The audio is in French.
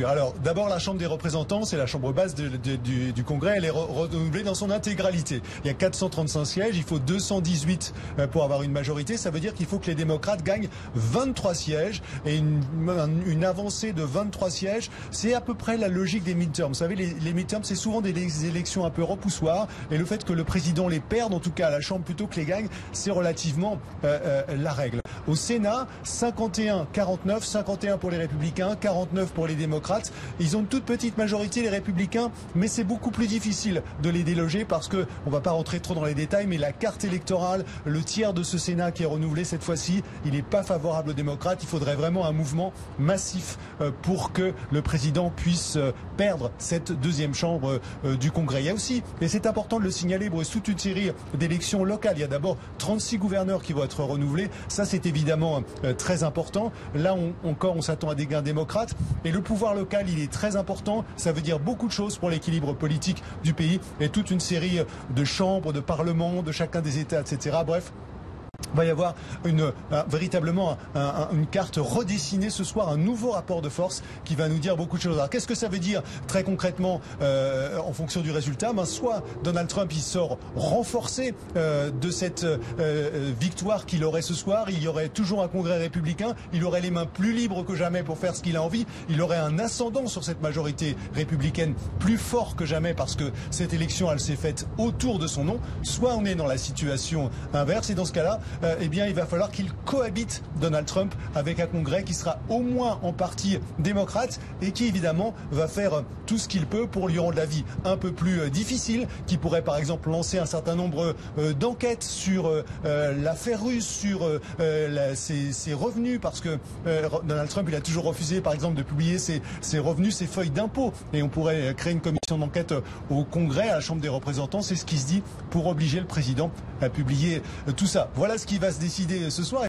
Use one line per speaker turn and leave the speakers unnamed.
Alors, d'abord, la Chambre des représentants, c'est la chambre basse du Congrès, elle est renouvelée dans son intégralité. Il y a 435 sièges, il faut 218 pour avoir une majorité. Ça veut dire qu'il faut que les démocrates gagnent 23 sièges. Et une avancée de 23 sièges, c'est à peu près la logique des midterms. Vous savez, les midterms, c'est souvent des élections un peu repoussoires. Et le fait que le président les perde, en tout cas à la Chambre plutôt que les gagne, c'est relativement la règle. Au Sénat, 51-49, 51 pour les Républicains, 49 pour les démocrates. Ils ont une toute petite majorité, les Républicains, mais c'est beaucoup plus difficile de les déloger parce que, on va pas rentrer trop dans les détails, mais la carte électorale, le tiers de ce Sénat qui est renouvelé cette fois-ci, il n'est pas favorable aux démocrates. Il faudrait vraiment un mouvement massif pour que le président puisse perdre cette deuxième chambre du Congrès. Il y a aussi, et c'est important de le signaler, Bruce, toute une série d'élections locales. Il y a d'abord 36 gouverneurs qui vont être renouvelés. Ça, c'est évidemment très important. Là, on s'attend à des gains démocrates. Et le pouvoir local, il est très important. Ça veut dire beaucoup de choses pour l'équilibre politique du pays et toute une série de chambres, de parlements, de chacun des États, etc. Bref. Il va y avoir véritablement une carte redessinée ce soir, un nouveau rapport de force qui va nous dire beaucoup de choses. Alors qu'est-ce que ça veut dire très concrètement en fonction du résultat? Soit Donald Trump il sort renforcé de cette victoire qu'il aurait ce soir. Il y aurait toujours un congrès républicain. Il aurait les mains plus libres que jamais pour faire ce qu'il a envie. Il aurait un ascendant sur cette majorité républicaine plus fort que jamais parce que cette élection elle s'est faite autour de son nom. Soit on est dans la situation inverse et dans ce cas-là eh bien, il va falloir qu'il cohabite Donald Trump avec un Congrès qui sera au moins en partie démocrate et qui évidemment va faire tout ce qu'il peut pour lui rendre la vie un peu plus difficile, qui pourrait par exemple lancer un certain nombre d'enquêtes sur l'affaire russe, sur ses revenus, parce que Donald Trump il a toujours refusé par exemple de publier ses revenus, ses feuilles d'impôts, et on pourrait créer une commission d'enquête au Congrès, à la Chambre des représentants, c'est ce qui se dit, pour obliger le président à publier tout ça. Voilà ce qui va se décider ce soir.